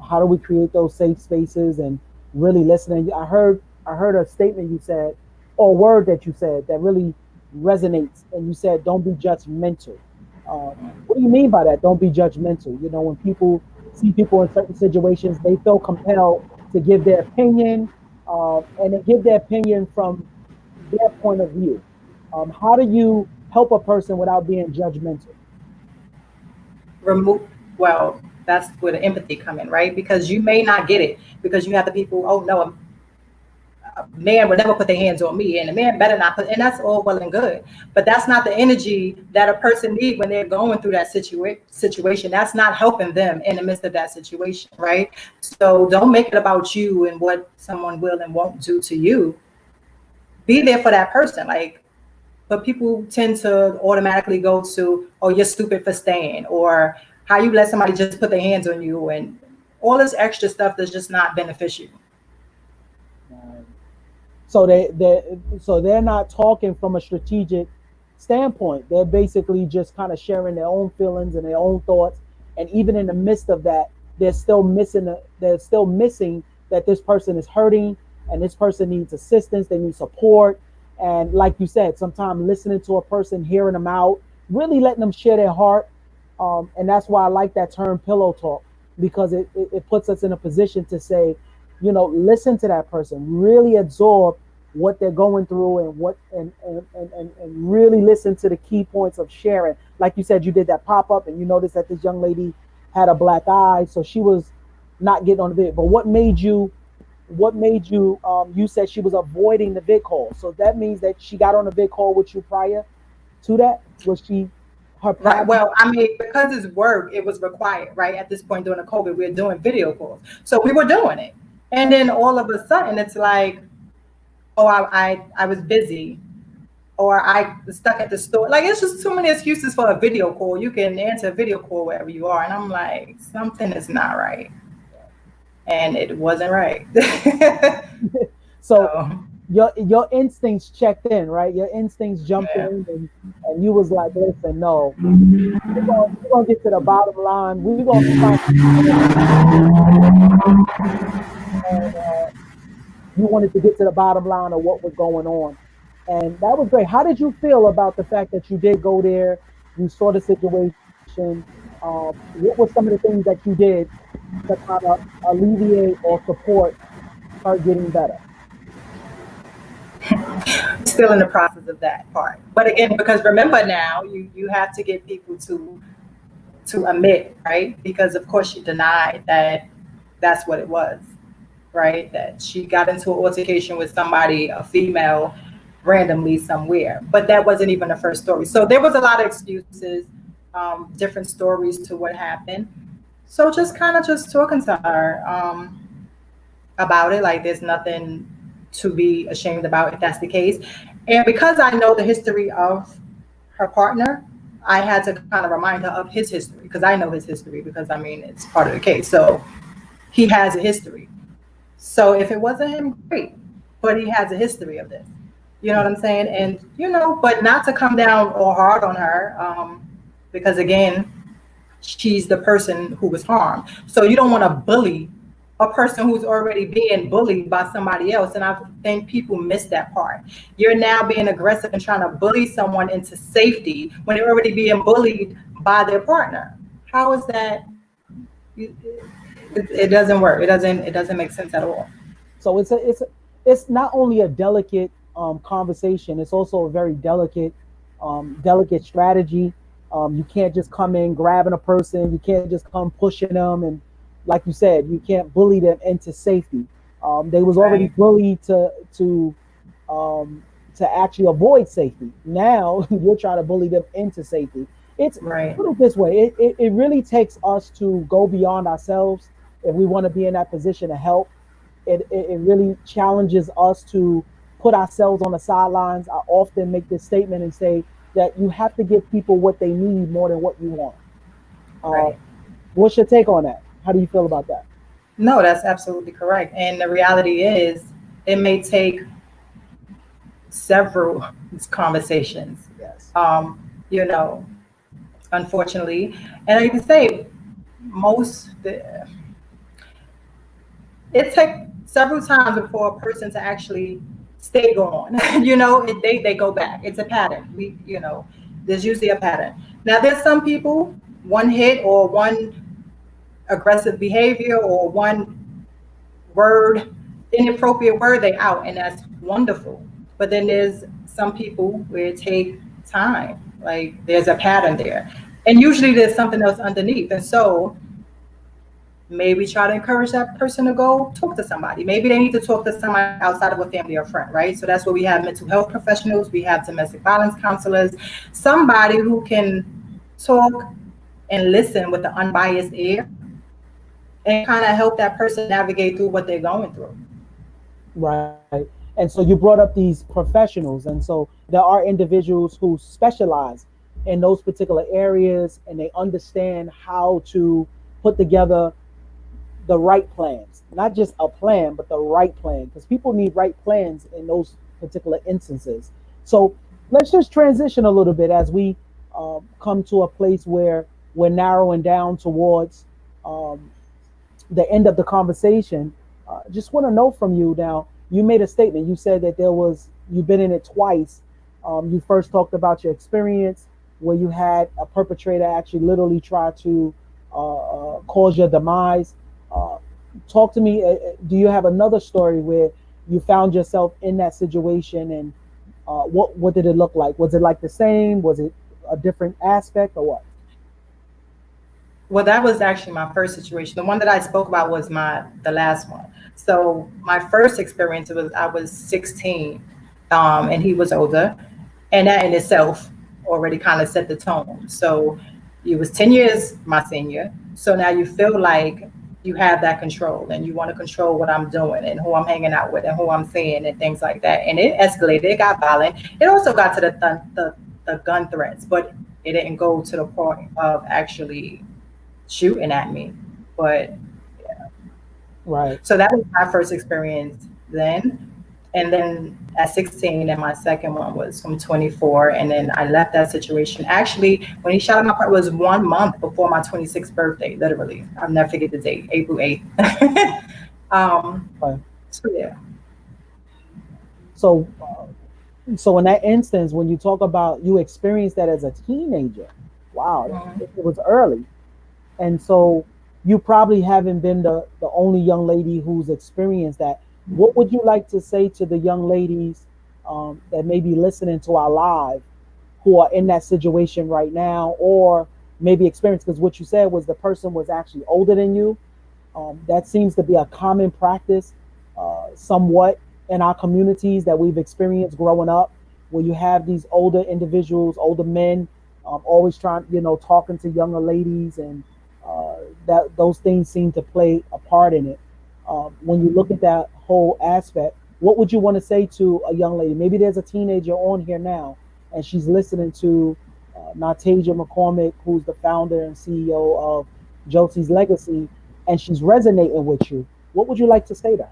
[SPEAKER 1] how do we create those safe spaces and really listening? I heard a statement you said, or a word that you said that really resonates, and you said, "Don't be judgmental." What do you mean by that? Don't be judgmental. When people see people in certain situations, they feel compelled to give their opinion, and they give their opinion from their point of view. How do you help a person without being judgmental?
[SPEAKER 2] Remove Well, that's where the empathy come in, right? Because you may not get it, because you have the people, oh no, a man would never put their hands on me, and a man better not put, and that's all well and good, but that's not the energy that a person need when they're going through that situation. That's not helping them in the midst of that situation, right? So don't make it about you and what someone will and won't do to you. Be there for that person. Like, but people tend to automatically go to, oh, you're stupid for staying, or how you let somebody just put their hands on you, and all this extra stuff that's just not beneficial.
[SPEAKER 1] Right. So they're not talking from a strategic standpoint. They're basically just kind of sharing their own feelings and their own thoughts. And even in the midst of that, they're still missing that this person is hurting, and this person needs assistance. They need support. And like you said, sometimes listening to a person, hearing them out, really letting them share their heart. And that's why I like that term pillow talk, because it puts us in a position to say, listen to that person, really absorb what they're going through, and what and really listen to the key points of sharing. Like you said, you did that pop up, and you noticed that this young lady had a black eye, so she was not getting on the vid. But what made you you said she was avoiding the vid call, so that means that she got on the vid call with you prior to that. Was she her
[SPEAKER 2] Right.
[SPEAKER 1] problem?
[SPEAKER 2] Well, I mean, because it's work, it was required, right? At this point during the COVID, we are doing video calls. So we were doing it. And then all of a sudden it's like, oh, I was busy, or I was stuck at the store. Like, it's just too many excuses for a video call. You can answer a video call wherever you are. And I'm like, something is not right. And it wasn't right.
[SPEAKER 1] So
[SPEAKER 2] So.
[SPEAKER 1] your instincts checked in, right? Your instincts jumped
[SPEAKER 2] Yeah.
[SPEAKER 1] in, and you was like, listen, no, we're gonna get to the bottom line. We're gonna find you wanted to get to the bottom line of what was going on. And that was great. How did you feel about the fact that you did go there? You saw the situation. What were some of the things that you did to kind of alleviate or support her getting better?
[SPEAKER 2] Still in the process of that part. But again, because remember now, you have to get people to admit, right? Because of course she denied that that's what it was, right? That she got into an altercation with somebody, a female, randomly somewhere. But that wasn't even the first story. So there was a lot of excuses, different stories to what happened. So just kind of just talking to her about it, like there's nothing to be ashamed about if that's the case. And because I know the history of her partner, I had to kind of remind her of his history because I know his history because I mean it's part of the case. So he has a history. So if it wasn't him, great. But he has a history of this. You know what I'm saying? And but not to come down or hard on her, because again, she's the person who was harmed. So you don't want to bully a person who's already being bullied by somebody else. And I think people miss that part. You're now being aggressive and trying to bully someone into safety when they're already being bullied by their partner. How is that? It doesn't work. It doesn't make sense at all.
[SPEAKER 1] So it's not only a delicate conversation. It's also a very delicate strategy. You can't just come in grabbing a person. You can't just come pushing them, and like you said, you can't bully them into safety. They was already
[SPEAKER 2] Right.
[SPEAKER 1] bullied to actually avoid safety. Now you're trying to bully them into safety. It's
[SPEAKER 2] Right.
[SPEAKER 1] Put it this way: it really takes us to go beyond ourselves if we want to be in that position to help. It really challenges us to put ourselves on the sidelines. I often make this statement and say that you have to give people what they need more than what you want. Uh,
[SPEAKER 2] Right.
[SPEAKER 1] what's your take on that? How do you feel about that?
[SPEAKER 2] No, that's absolutely correct. And the reality is, it may take several conversations.
[SPEAKER 1] Yes.
[SPEAKER 2] Um, you know, unfortunately, and I can say most it takes several times before a person to actually stay gone. They go back. It's a pattern. There's usually a pattern. Now, there's some people, one hit or one aggressive behavior or one word, inappropriate word, they out, and that's wonderful. But then there's some people where it take time. Like there's a pattern there, and usually there's something else underneath. And so maybe try to encourage that person to go talk to somebody. Maybe they need to talk to somebody outside of a family or friend, right? So that's where we have mental health professionals, we have domestic violence counselors, somebody who can talk and listen with an unbiased ear and kind of help that person navigate through what they're going through.
[SPEAKER 1] Right. And so you brought up these professionals. And so there are individuals who specialize in those particular areas and they understand how to put together the right plans, not just a plan, but the right plan, because people need right plans in those particular instances. So let's just transition a little bit as we come to a place where we're narrowing down towards um, the end of the conversation. Just want to know from you now. You made a statement. You said that you've been in it twice. You first talked about your experience where you had a perpetrator actually literally try to cause your demise. Uh, Talk to me. Do you have another story where you found yourself in that situation, and what did it look like? Was it like the same? Was it a different aspect, or what?
[SPEAKER 2] Well, that was actually my first situation. The one that I spoke about was the last one. So my first experience was I was 16, and he was older, and that in itself already kind of set the tone. So you was 10 years my senior, so now you feel like you have that control, and you want to control what I'm doing and who I'm hanging out with and who I'm seeing and things like that. And it escalated. It got violent. It also got to the gun threats, but it didn't go to the point of actually shooting at me. But
[SPEAKER 1] Right.
[SPEAKER 2] so that was my first experience then. And then at 16, and my second one was from 24. And then I left that situation. Actually, when he shot my part, it was 1 month before my 26th birthday, literally. I'll never forget the date, April 8th. um,
[SPEAKER 1] Okay.
[SPEAKER 2] so, yeah.
[SPEAKER 1] So, so in that instance, when you talk about you experienced that as a teenager, wow, it was early. And so you probably haven't been the only young lady who's experienced that. What would you like to say to the young ladies that may be listening to our live who are in that situation right now, or maybe experience? Because what you said was the person was actually older than you. That seems to be a common practice, somewhat in our communities that we've experienced growing up, where you have these older individuals, older men, always trying, talking to younger ladies, and that those things seem to play a part in it. When you look at that whole aspect, what would you want to say to a young lady? Maybe there's a teenager on here now, and she's listening to Natasia McCormick, who's the founder and CEO of Josie's Legacy, and she's resonating with you. What would you like to say to her?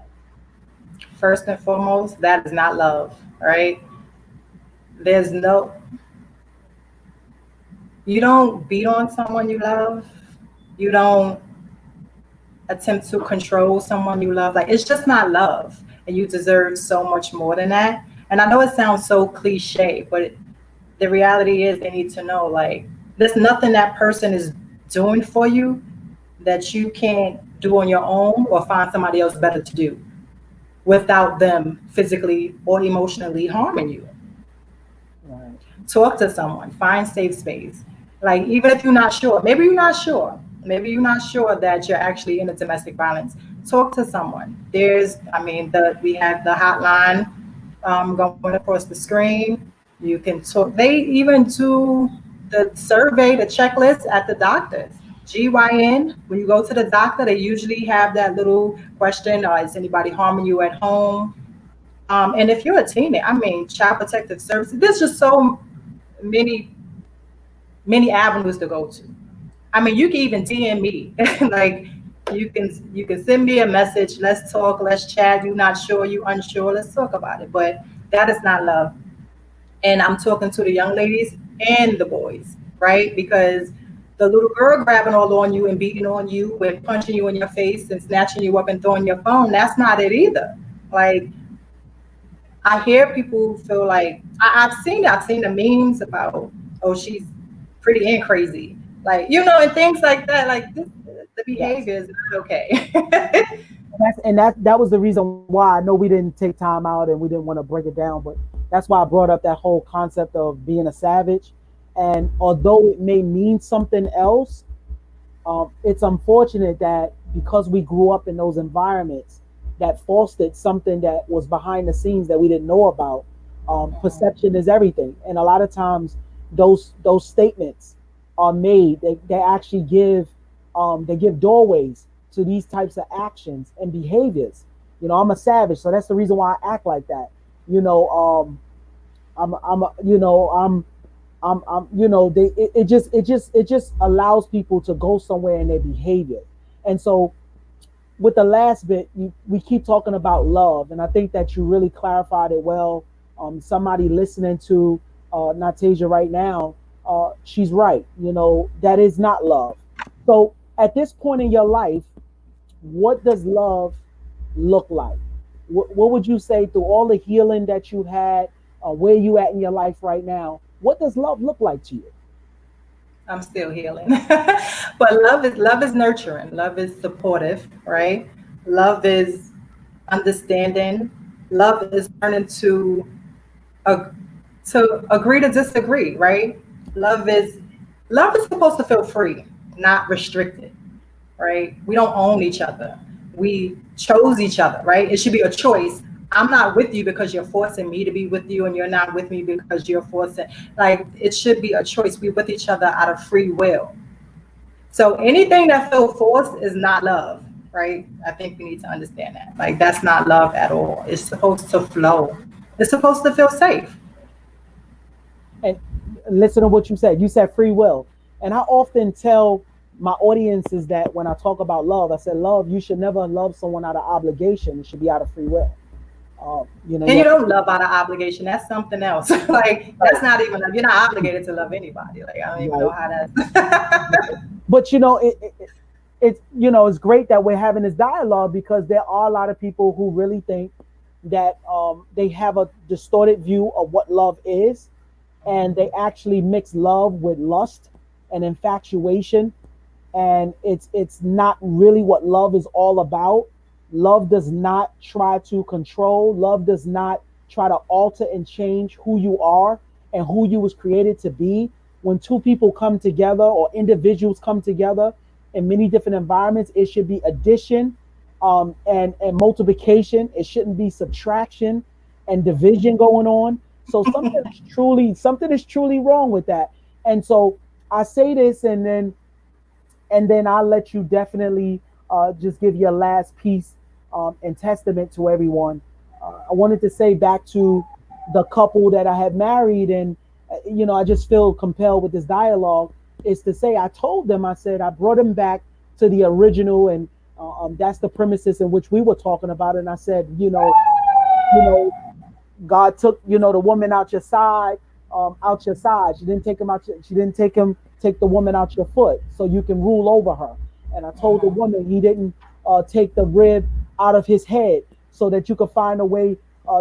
[SPEAKER 2] First and foremost, that is not love, right? There's no, you don't beat on someone you love. You don't attempt to control someone you love. Like, it's just not love. And you deserve so much more than that. And I know it sounds so cliche, but the reality is they need to know, like, there's nothing that person is doing for you that you can't do on your own or find somebody else better to do without them physically or emotionally harming you.
[SPEAKER 1] Right.
[SPEAKER 2] Talk to someone, find safe space. Like, even if you're not sure, maybe you're not sure that you're actually in a domestic violence, talk to someone. We have the hotline going across the screen. You can talk. They even do the survey, the checklist at the doctors. GYN, when you go to the doctor, they usually have that little question, is anybody harming you at home? And if you're a teenager, Child Protective Services, there's just so many, many avenues to go to. You can even DM me. Like, you can send me a message. Let's talk. Let's chat. You not sure? You unsure? Let's talk about it. But that is not love. And I'm talking to the young ladies and the boys, right? Because the little girl grabbing all on you and beating on you and punching you in your face and snatching you up and throwing your phone, that's not it either. Like, I hear people feel like I've seen the memes about, oh, she's pretty and crazy, like, and things like that. Like, the
[SPEAKER 1] Yes.
[SPEAKER 2] behavior is not okay.
[SPEAKER 1] And that was the reason why I know we didn't take time out and we didn't want to break it down, but that's why I brought up that whole concept of being a savage. And although it may mean something else, it's unfortunate that because we grew up in those environments that fostered something that was behind the scenes that we didn't know about. Perception is everything, and a lot of times those statements are made. They actually give doorways to these types of actions and behaviors. I'm a savage, so that's the reason why I act like that. You know, I'm it just allows people to go somewhere in their behavior. And so with the last bit, we keep talking about love, and I think that you really clarified it well. Somebody listening to Natasia right now, she's right. That is not love. So at this point in your life, what does love look like? What would you say through all the healing that you had? Where you at in your life right now? What does love look like to you?
[SPEAKER 2] I'm still healing. But love is nurturing. Love is supportive, right? Love is understanding. Love is learning uh, to agree to disagree, right? Love is love is supposed to feel free, not restricted, right? We don't own each other. We chose each other, right? It should be a choice. I'm not with you because you're forcing me to be with you, and you're not with me because you're forcing. Like, it should be a choice. We with each other out of free will. So anything that feels forced is not love, right? I think we need to understand that. Like, that's not love at all. It's supposed to flow. It's supposed to feel safe.
[SPEAKER 1] And listen to what you said. You said free will. And I often tell my audiences that when I talk about love, I said, love, you should never love someone out of obligation. It should be out of free will.
[SPEAKER 2] And
[SPEAKER 1] Yeah,
[SPEAKER 2] you don't love out of obligation. That's something else. Like
[SPEAKER 1] right,
[SPEAKER 2] that's not even you're not obligated to love anybody. Like I don't even know
[SPEAKER 1] right.
[SPEAKER 2] how that's
[SPEAKER 1] But it's it's great that we're having this dialogue because there are a lot of people who really think that they have a distorted view of what love is, and they actually mix love with lust and infatuation, and it's not really what love is all about. Love does not try to control. Love does not try to alter and change who you are and who you was created to be. When two people come together or individuals come together in many different environments, it should be addition, and multiplication. It shouldn't be subtraction and division going on. So something is truly wrong with that. And so I say this, and then I'll let you definitely just give your last piece and testament to everyone. I wanted to say back to the couple that I had married, and I just feel compelled with this dialogue is to say I told them, I said I brought them back to the original, and that's the premises in which we were talking about, and I said, you know, God took, the woman out your side, out your side. She didn't take him out. She didn't take the woman out your foot, so you can rule over her. And I told the woman he didn't take the rib out of his head, so that you could find a way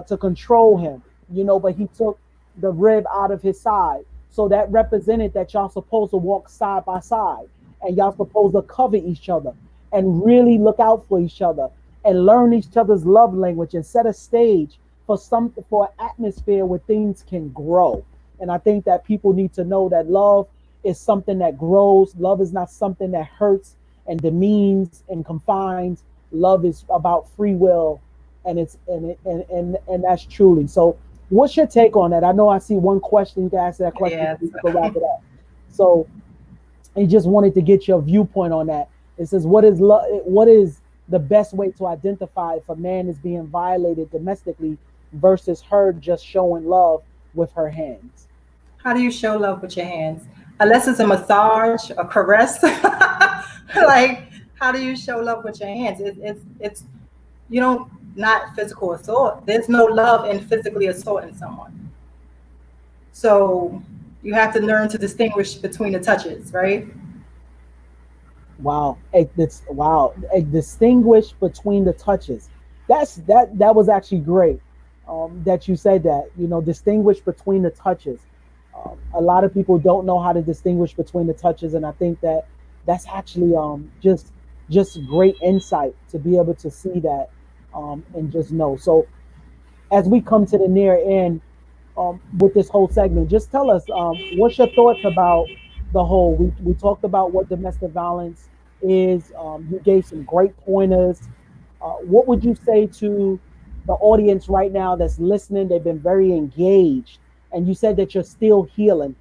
[SPEAKER 1] to control him. But he took the rib out of his side, so that represented that y'all supposed to walk side by side, and y'all supposed to cover each other and really look out for each other and learn each other's love language and set a stage for an atmosphere where things can grow. And I think that people need to know that love is something that grows. Love is not something that hurts and demeans and confines. Love is about free will, and it's and that's truly. So, what's your take on that? I know I see one question. You can ask that question.
[SPEAKER 2] yes.
[SPEAKER 1] We can wrap it up. So, I just wanted to get your viewpoint on that. It says, "What is love? What is the best way to identify if a man is being violated domestically versus her just showing love with her hands?"
[SPEAKER 2] How do you show love with your hands? Unless it's a massage, a caress. Like how do you show love with your hands? It's you don't not physical assault. There's no love in physically assaulting someone. So you have to learn to distinguish between the touches, right?
[SPEAKER 1] Wow, wow. Distinguish between the touches. That was actually great. That you said that. Distinguish between the touches. A lot of people don't know how to distinguish between the touches, and I think that that's actually just great insight to be able to see that, and just know. So as we come to the near end, with this whole segment, just tell us, what's your thoughts about the whole. We talked about what domestic violence is. You gave some great pointers. What would you say to the audience right now that's listening? They've been very engaged, and you said that you're still healing.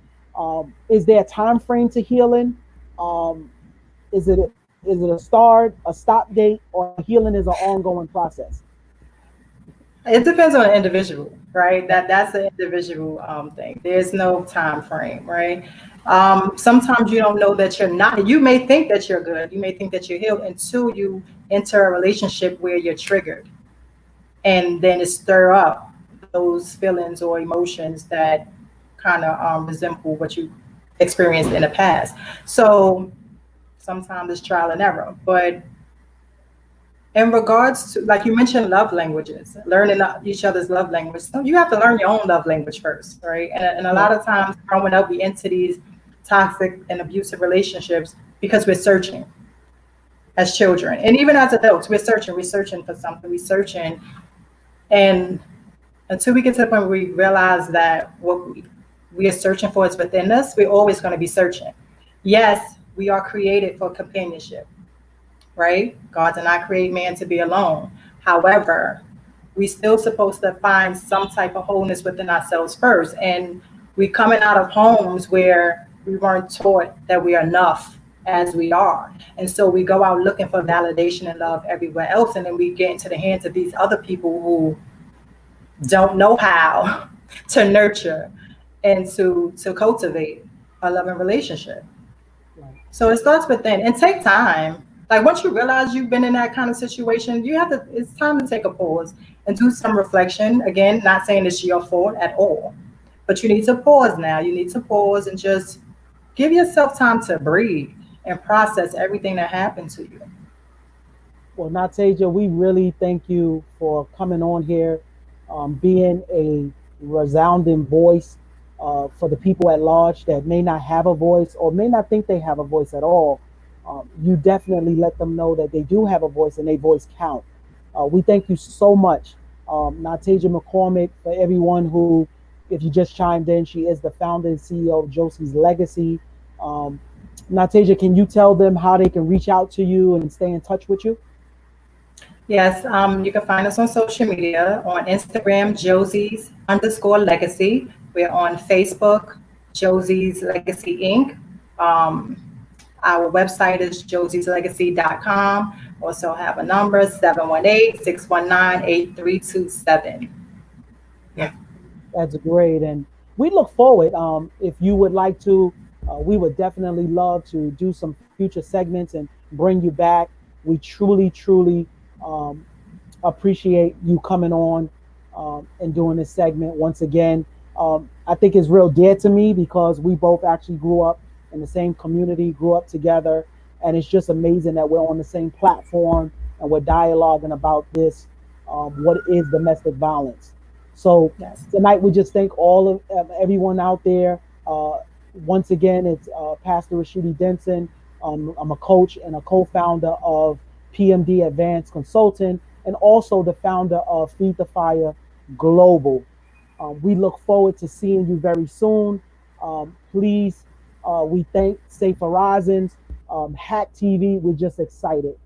[SPEAKER 1] Is there a time frame to healing? Um, is it a start, a stop date, or healing is an ongoing process?
[SPEAKER 2] It depends on the individual, right? That's the individual thing. There's no time frame, right? Sometimes you don't know that you're not. You may think that you're good. You may think that you're healed until you enter a relationship where you're triggered, and then it stir up those feelings or emotions that kind of resemble what you experienced in the past. So sometimes it's trial and error, but in regards to like you mentioned love languages, learning each other's love language, so you have to learn your own love language first, right? And a
[SPEAKER 1] Yeah.
[SPEAKER 2] lot of times growing up we into these toxic and abusive relationships because we're searching as children, and even as adults we're searching for something, we're searching, and until we get to the point where we realize that what we are searching for is within us, we're always going to be searching. Yes, we are created for companionship, right? God did not create man to be alone. However, we still supposed to find some type of wholeness within ourselves first. And we coming out of homes where we weren't taught that we are enough as we are. And so we go out looking for validation and love everywhere else. And then we get into the hands of these other people who don't know how to nurture and to cultivate a loving relationship.
[SPEAKER 1] Right.
[SPEAKER 2] So it starts within and take time. Like once you realize you've been in that kind of situation, you have to. It's time to take a pause and do some reflection. Again, not saying it's your fault at all, but you need to pause now. You need to pause and just give yourself time to breathe and process everything that happened to you.
[SPEAKER 1] Well, Natasia, we really thank you for coming on here, being a resounding voice for the people at large that may not have a voice or may not think they have a voice at all. You definitely let them know that they do have a voice and their voice count. We thank you so much, Natasia McCormick, for everyone who, if you just chimed in, she is the founder and CEO of Josie's Legacy. Um, Natasia, can you tell them how they can reach out to you and stay in touch with you?
[SPEAKER 2] Yes, you can find us on social media on Instagram, Josie's underscore legacy. We're on Facebook, Josie's Legacy Inc. Um, our website is josieslegacy.com. Also have a number 718-619-8327. Yeah.
[SPEAKER 1] That's great. And we look forward. If you would like to, we would definitely love to do some future segments and bring you back. We truly, truly um, appreciate you coming on and doing this segment once again. I think it's real dear to me because we both actually grew up in the same community, grew up together, and it's just amazing that we're on the same platform and we're dialoguing about this. What is domestic violence? So
[SPEAKER 2] Yes.
[SPEAKER 1] tonight we just thank all of everyone out there. Once again, it's Pastor Rashidi Denson. I'm a coach and a co-founder of PMD Advanced Consulting, and also the founder of Feed the Fire Global. We look forward to seeing you very soon. Please, we thank Safe Horizons, Hack TV. We're just excited.